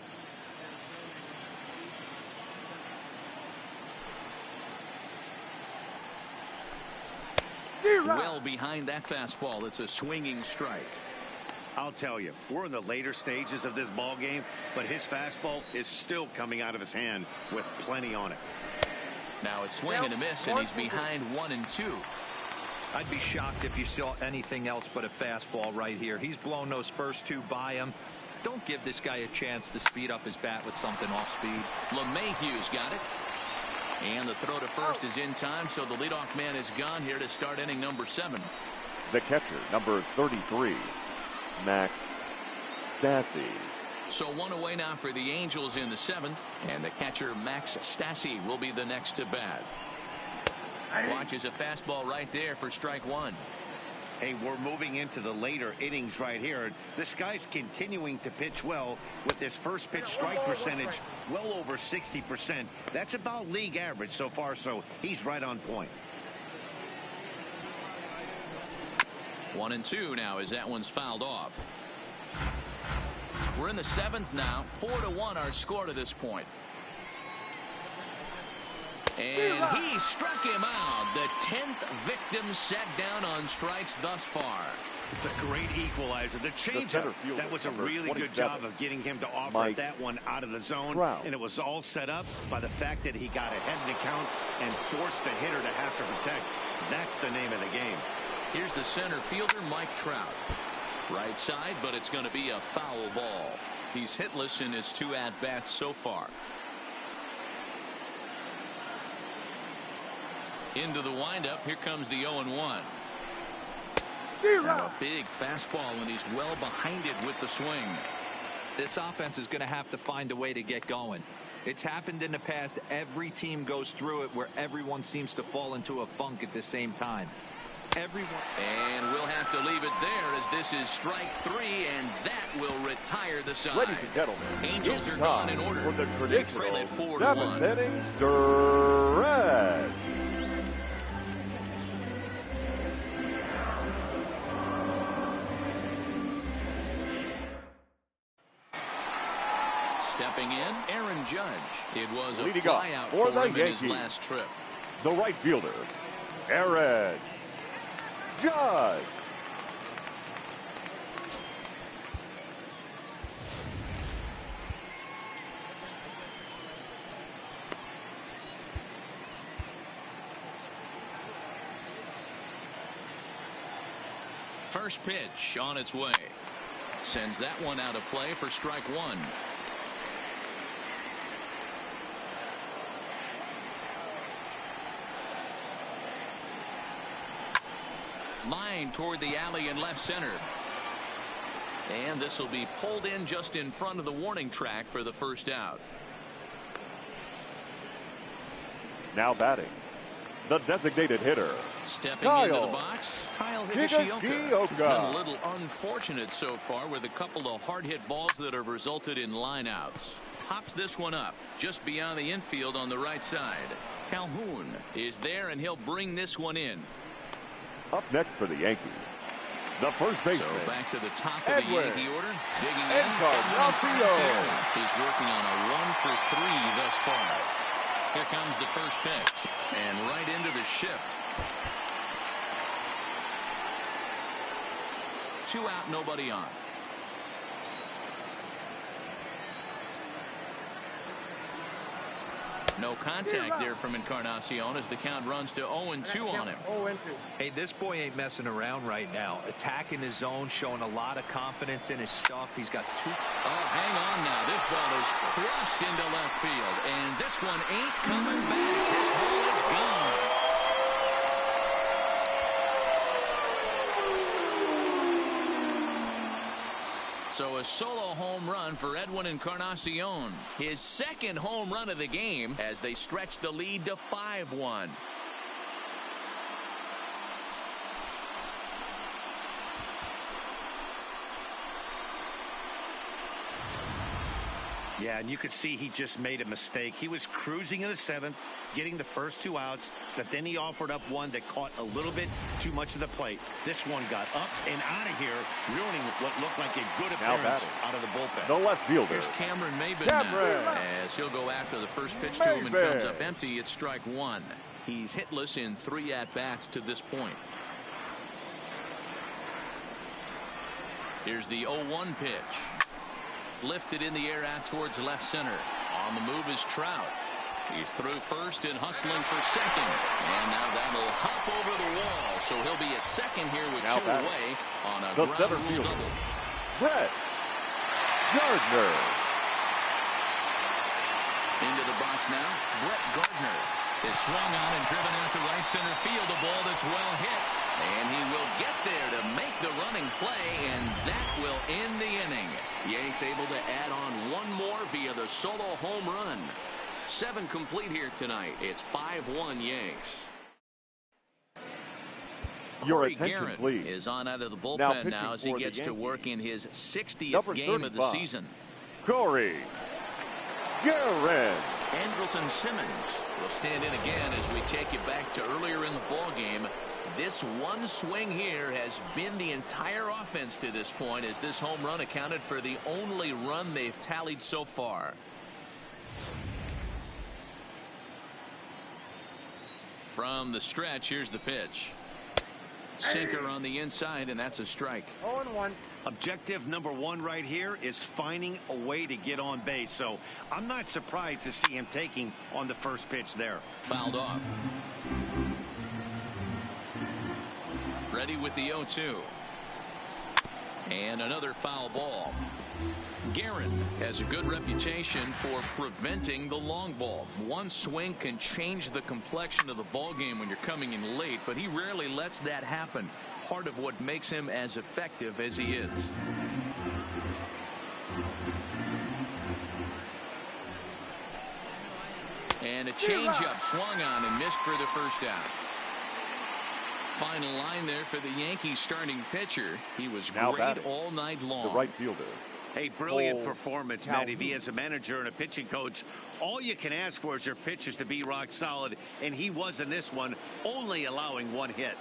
[SPEAKER 1] Well behind that fastball. It's a swinging strike.
[SPEAKER 2] I'll tell you, we're in the later stages of this ball game, but his fastball is still coming out of his hand with plenty on it.
[SPEAKER 1] Now a swing and a miss, and he's behind 1-2.
[SPEAKER 4] I'd be shocked if you saw anything else but a fastball right here. He's blown those first 2 by him. Don't give this guy a chance to speed up his bat with something off speed.
[SPEAKER 1] LeMahieu's got it. And the throw to first is in time, so the leadoff man is gone here to start inning number 7.
[SPEAKER 3] The catcher, number 33, Max Stassi.
[SPEAKER 1] So 1 away now for the Angels in the 7th, and the catcher Max Stassi will be the next to bat. Watches a fastball right there for strike 1.
[SPEAKER 2] Hey, we're moving into the later innings right here. This guy's continuing to pitch well with his first pitch strike percentage well over 60%. That's about league average so far, so he's right on point.
[SPEAKER 1] 1-2 now as that one's fouled off. We're in the 7th now. 4-1 our score to this point. And he struck him out. The 10th victim set down on strikes thus far.
[SPEAKER 2] The great equalizer. The changeup. That was a really good job of getting him to offer that one out of the zone. And it was all set up by the fact that he got ahead in the count and forced the hitter to have to protect. That's the name of the game.
[SPEAKER 1] Here's the center fielder, Mike Trout. Right side, but it's going to be a foul ball. He's hitless in his 2 at-bats so far. Into the windup. Here comes the 0-1. And a big fastball, and he's well behind it with the swing.
[SPEAKER 4] This offense is going to have to find a way to get going. It's happened in the past. Every team goes through it where everyone seems to fall into a funk at the same time.
[SPEAKER 1] And we'll have to leave it there as this is strike 3, and that will retire the side.
[SPEAKER 3] Ladies and gentlemen,
[SPEAKER 1] Angels are gone in order.
[SPEAKER 3] For the
[SPEAKER 1] They trail it 4-1.
[SPEAKER 3] 7th inning stretch.
[SPEAKER 1] Stepping in, Aaron Judge. It was a
[SPEAKER 3] Leading
[SPEAKER 1] flyout
[SPEAKER 3] for
[SPEAKER 1] for
[SPEAKER 3] the
[SPEAKER 1] him in his
[SPEAKER 3] Yankees,
[SPEAKER 1] last trip.
[SPEAKER 3] the right fielder, Aaron Judge.
[SPEAKER 1] First pitch on its way. Sends that one out of play for strike 1. Line toward the alley in left center. And this will be pulled in just in front of the warning track for the first out.
[SPEAKER 3] Now batting, the designated hitter,
[SPEAKER 1] Stepping into the box, Kyle Higashioka. It's been a little unfortunate so far with a couple of hard-hit balls that have resulted in lineouts. pops this one up just beyond the infield on the right side. Calhoun is there, and he'll bring this one in.
[SPEAKER 3] Up next for the Yankees, the first baseman.
[SPEAKER 1] So back to the top of the Yankee order. Digging in. He's working on a 1-for-3 thus far. Here comes the first pitch. And right into the shift. 2 out, nobody on. No contact there from Encarnacion as the count runs to 0-2 on him.
[SPEAKER 4] Hey, this boy ain't messing around right now. Attacking his zone, showing a lot of confidence in his stuff. He's got 2.
[SPEAKER 1] Oh, hang on now. This ball is crushed into left field. And this one ain't coming back. This ball is gone. So a solo home run for Edwin Encarnacion. His second home run of the game as they stretch the lead to 5-1.
[SPEAKER 2] Yeah, and you could see he just made a mistake. He was cruising in the 7th, getting the first 2 outs, but then he offered up one that caught a little bit too much of the plate. This one got up and out of here, ruining what looked like a good appearance out of the bullpen.
[SPEAKER 3] The left fielder.
[SPEAKER 1] Here's Cameron Maybin now, as he'll go after the first pitch to him and comes up empty. It's strike 1. He's hitless in 3 at-bats to this point. Here's the 0-1 pitch. Lifted in the air out towards left center. On the move is Trout. He's through first and hustling for second. And now that'll hop over the wall. So he'll be at second here with 2 away on a ground rule double.
[SPEAKER 3] Brett Gardner.
[SPEAKER 1] Into the box now, Brett Gardner is swung on and driven out to right center field. A ball that's well hit. And he will get there to make the running play, and that will end the inning. Yanks able to add on 1 more via the solo home run. 7 complete here tonight. It's 5-1 Yanks.
[SPEAKER 3] Your
[SPEAKER 1] Corey
[SPEAKER 3] attention,
[SPEAKER 1] Garrett
[SPEAKER 3] please.
[SPEAKER 1] is on out of the bullpen now as he gets to work in his 60th game of the season.
[SPEAKER 3] Corey Garrett.
[SPEAKER 1] Andrelton Simmons will stand in again as we take you back to earlier in the ball game. This one swing here has been the entire offense to this point, as this home run accounted for the only run they've tallied so far. From the stretch, here's the pitch. Sinker on the inside, and that's a strike.
[SPEAKER 2] 0-1. Objective number 1 right here is finding a way to get on base. So I'm not surprised to see him taking on the first pitch there.
[SPEAKER 1] Fouled off. Ready with the 0-2. And another foul ball. Guerin has a good reputation for preventing the long ball. One swing can change the complexion of the ball game when you're coming in late, but he rarely lets that happen. Part of what makes him as effective as he is. And a changeup swung on and missed for the first out. Final line there for the Yankees starting pitcher. He was great all night long.
[SPEAKER 3] The right fielder.
[SPEAKER 2] A brilliant performance, Matty V. As a manager and a pitching coach, all you can ask for is your pitchers to be rock solid, and he was in this one, only allowing 1 hit.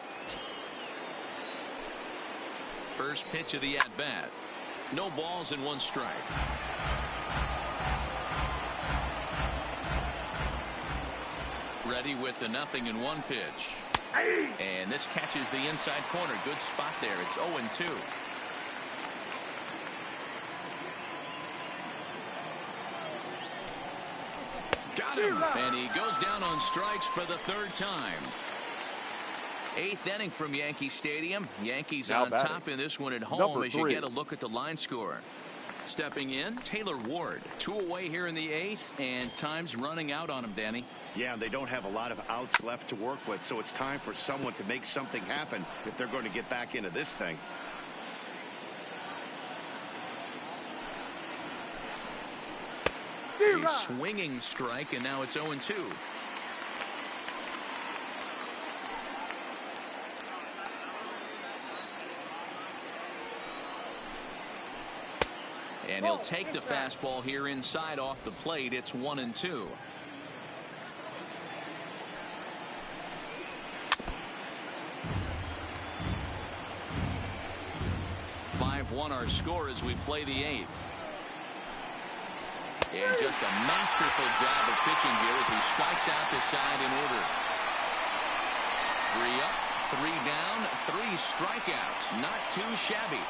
[SPEAKER 1] First pitch of the at-bat. No balls and 1 strike. Ready with the 0-1 pitch. And this catches the inside corner. Good spot there. It's 0-2. Got him. And he goes down on strikes for the 3rd time. 8th inning from Yankee Stadium. Yankees on top in this one at home as you get a look at the line score. Stepping in, Taylor Ward. 2 away here in the 8th, and time's running out on him, Danny.
[SPEAKER 2] Yeah, they don't have a lot of outs left to work with, so it's time for someone to make something happen if they're going to get back into this thing.
[SPEAKER 1] A swinging strike, and now it's 0-2. And he'll take the fastball here inside off the plate. It's 1-2. Our score as we play the 8th. And just a masterful job of pitching here as he strikes out the side in order. 3 up, 3 down, 3 strikeouts. Not too shabby.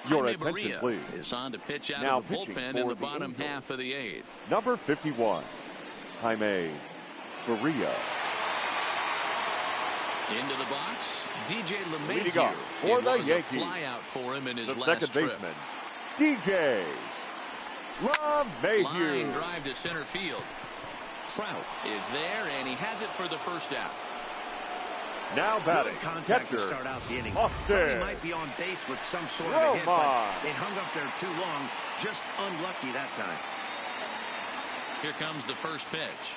[SPEAKER 3] Your
[SPEAKER 1] Jaime
[SPEAKER 3] attention,
[SPEAKER 1] Barria
[SPEAKER 3] please.
[SPEAKER 1] is on to pitch out
[SPEAKER 3] Now
[SPEAKER 1] of the bullpen in the bottom
[SPEAKER 3] Angels,
[SPEAKER 1] half of the 8th.
[SPEAKER 3] Number 51, Jaime Barria.
[SPEAKER 1] Into the box, DJ
[SPEAKER 3] Leading off
[SPEAKER 1] LeMahieu.
[SPEAKER 3] for
[SPEAKER 1] It
[SPEAKER 3] the
[SPEAKER 1] was
[SPEAKER 3] Yankees.
[SPEAKER 1] a fly out for him in his
[SPEAKER 3] The
[SPEAKER 1] last
[SPEAKER 3] second
[SPEAKER 1] trip.
[SPEAKER 3] baseman, DJ LeMahieu.
[SPEAKER 1] Line drive to center field. Trout is there, and he has it for the first out.
[SPEAKER 3] Now batting,
[SPEAKER 2] Good contact
[SPEAKER 3] catcher,
[SPEAKER 2] to start out the inning.
[SPEAKER 3] Austin.
[SPEAKER 2] Thought he might be on base with some sort of a hit, but they hung up there too long. Just unlucky that time.
[SPEAKER 1] Here comes the first pitch.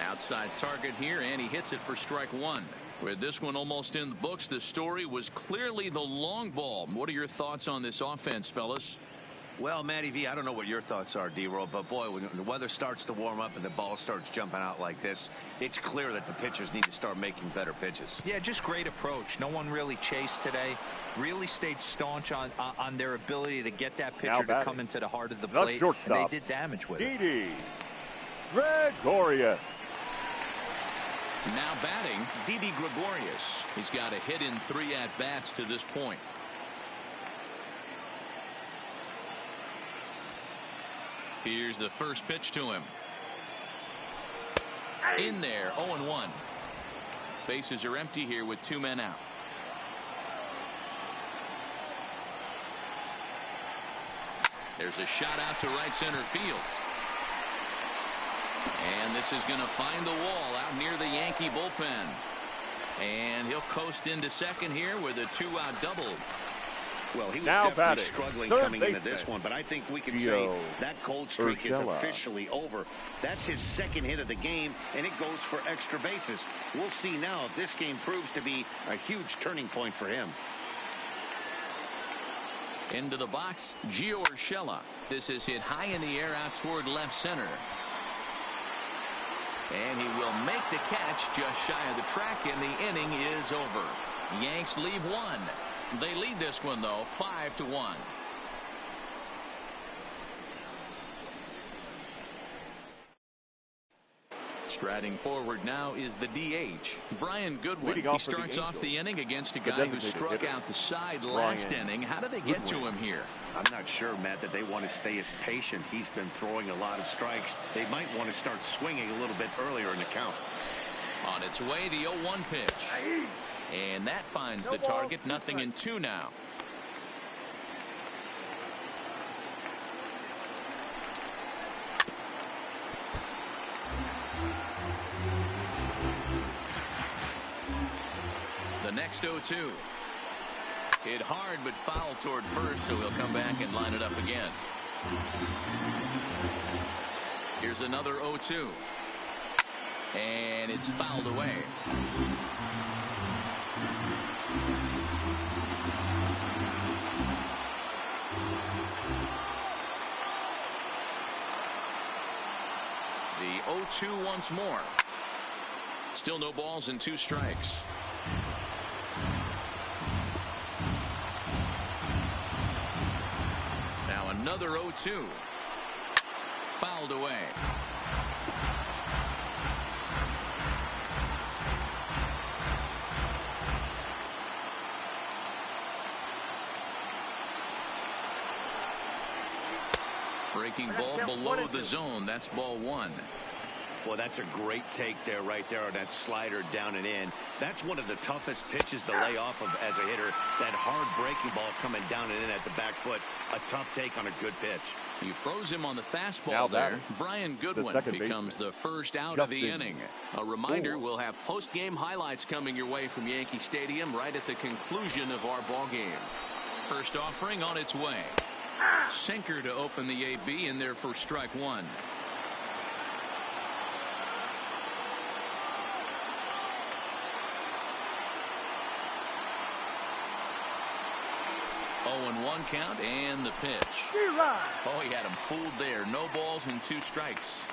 [SPEAKER 1] Outside target here, and he hits it for strike 1. With this one almost in the books, the story was clearly the long ball. What are your thoughts on this offense, fellas?
[SPEAKER 2] Well, Matty V, I don't know what your thoughts are, D-Roll, but boy, when the weather starts to warm up and the ball starts jumping out like this, it's clear that the pitchers need to start making better pitches.
[SPEAKER 4] Yeah, just great approach. No one really chased today. Really stayed staunch on their ability to get that pitcher to come into the heart of the plate, and they did damage with it.
[SPEAKER 3] Didi Gregorius.
[SPEAKER 1] Now batting, Didi Gregorius. He's got a hit in 3 at-bats to this point. Here's the first pitch to him. In there, 0-1. Bases are empty here with 2 men out. There's a shot out to right center field. And this is going to find the wall out near the Yankee bullpen. And he'll coast into second here with a 2-out double.
[SPEAKER 2] Well, he was
[SPEAKER 3] now
[SPEAKER 2] definitely
[SPEAKER 3] batting,
[SPEAKER 2] struggling
[SPEAKER 3] third
[SPEAKER 2] coming into
[SPEAKER 3] baseman,
[SPEAKER 2] this one, but I think we can
[SPEAKER 3] Gio
[SPEAKER 2] say that cold streak is
[SPEAKER 3] Urshela.
[SPEAKER 2] officially over. That's his second hit of the game, and it goes for extra bases. We'll see now if this game proves to be a huge turning point for him.
[SPEAKER 1] Into the box, Gio Urshela. This is hit high in the air out toward left center. And he will make the catch just shy of the track, and the inning is over. Yanks leave 1. They lead this one, though, 5-1. Striding forward now is the DH, Brian Goodwin. He starts off the inning against a guy who struck out the side last inning. How did they get to him here?
[SPEAKER 2] I'm not sure, Matt, that they want to stay as patient. He's been throwing a lot of strikes. They might want to start swinging a little bit earlier in the count.
[SPEAKER 1] On its way, the 0-1 pitch. And that finds the target. 0-2 now. The next 0-2. Hit hard but foul toward first, so he'll come back and line it up again. Here's another 0-2. And it's fouled away. The 0-2 once more. Still no balls and 2 strikes. Now another 0-2. Fouled away. Breaking ball below the zone. That's ball 1.
[SPEAKER 2] Well, that's a great take there, right there on that slider down and in. That's one of the toughest pitches to lay off of as a hitter. That hard breaking ball coming down and in at the back foot. A tough take on a good pitch.
[SPEAKER 1] He froze him on the fastball
[SPEAKER 3] now
[SPEAKER 1] there. Brian Goodwin becomes the first out of the inning. A reminder, we'll have post-game highlights coming your way from Yankee Stadium right at the conclusion of our ball game. First offering on its way. Sinker to open the AB in there for strike 1. 0-1 count and the pitch. Oh, he had him fooled there. No balls and 2 strikes.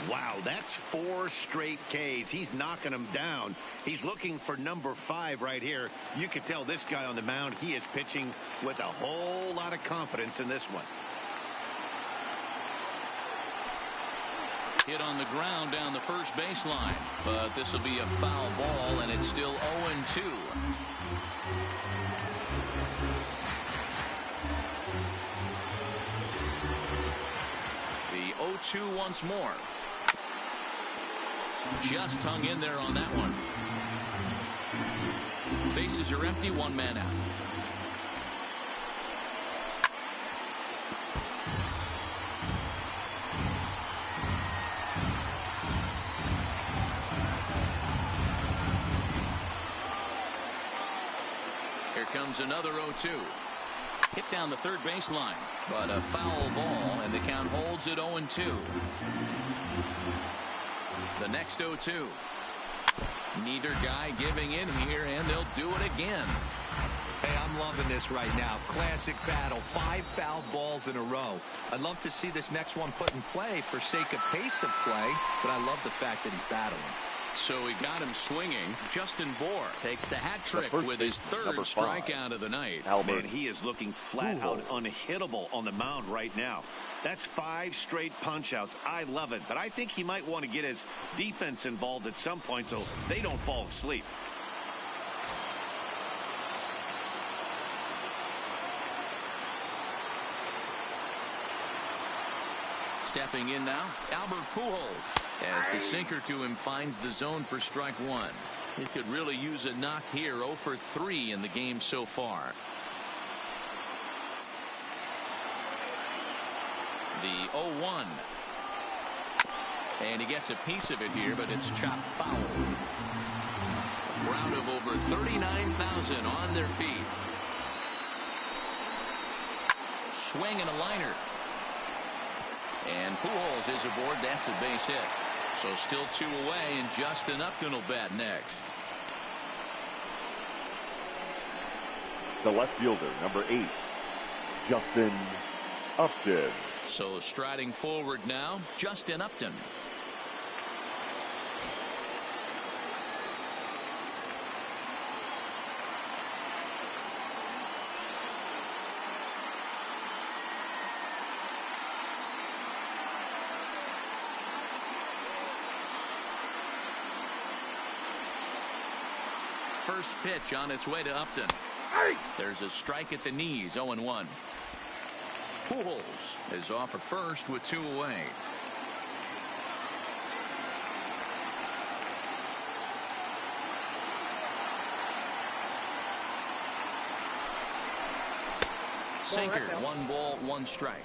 [SPEAKER 2] Wow, that's 4 straight Ks. He's knocking them down. He's looking for number 5 right here. You can tell this guy on the mound, he is pitching with a whole lot of confidence in this one.
[SPEAKER 1] Hit on the ground down the first baseline, but this will be a foul ball, and it's still 0-2. The 0-2 once more. Just hung in there on that one. Bases are empty, 1 man out. Here comes another 0-2. Hit down the third baseline, but a foul ball, and the count holds at 0-2. The next 0-2. Neither guy giving in here, and they'll do it again.
[SPEAKER 4] Hey, I'm loving this right now. Classic battle. 5 foul balls in a row. I'd love to see this next one put in play for sake of pace of play, but I love the fact that he's battling.
[SPEAKER 1] So he got him swinging. Justin Bohr takes the hat trick with his 3rd strikeout of the night.
[SPEAKER 2] Man, he is looking flat out unhittable on the mound right now. That's 5 straight punch-outs. I love it, but I think he might want to get his defense involved at some point so they don't fall asleep.
[SPEAKER 1] Stepping in now, Albert Pujols, as the sinker to him finds the zone for strike 1. He could really use a knock here. 0 for 3 in the game so far. The 0-1. And he gets a piece of it here, but it's chopped foul. A crowd of over 39,000 on their feet. Swing and a liner. And Pujols is aboard. That's a base hit. So still 2 away, and Justin Upton will bat next.
[SPEAKER 3] The left fielder, number 8, Justin Upton.
[SPEAKER 1] So striding forward now, Justin Upton. First pitch on its way to Upton. There's a strike at the knees. 0-1. Pujols is off at first with 2 away. Sinker. 1 ball, 1 strike.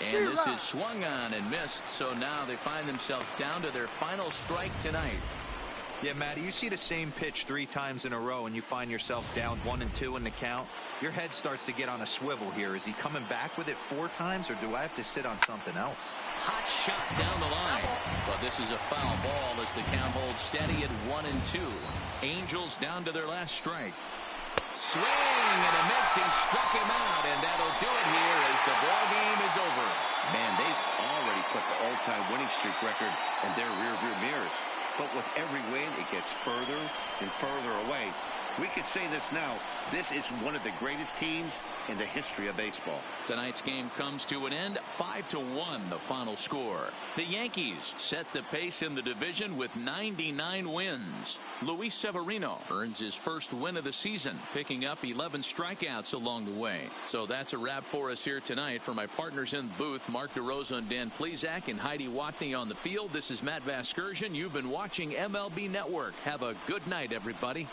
[SPEAKER 1] And this is swung on and missed, so now they find themselves down to their final strike tonight.
[SPEAKER 4] Yeah, Matty, you see the same pitch 3 times in a row and you find yourself down 1 and 2 in the count. Your head starts to get on a swivel here. Is he coming back with it 4 times, or do I have to sit on something else?
[SPEAKER 1] Hot shot down the line, but this is a foul ball as the count holds steady at 1 and 2. Angels down to their last strike. Swing and a miss. He struck him out, and that'll do it here as the ball game is over.
[SPEAKER 2] Man, they've already put the all-time winning streak record in their rearview mirrors. But with every win, it gets further and further away. We could say this now. This is one of the greatest teams in the history of baseball.
[SPEAKER 1] Tonight's game comes to an end. 5-1 the final score. The Yankees set the pace in the division with 99 wins. Luis Severino earns his first win of the season, picking up 11 strikeouts along the way. So that's a wrap for us here tonight. For my partners in the booth, Mark DeRosa and Dan Plesac, and Heidi Watney on the field, this is Matt Vasgersian. You've been watching MLB Network. Have a good night, everybody.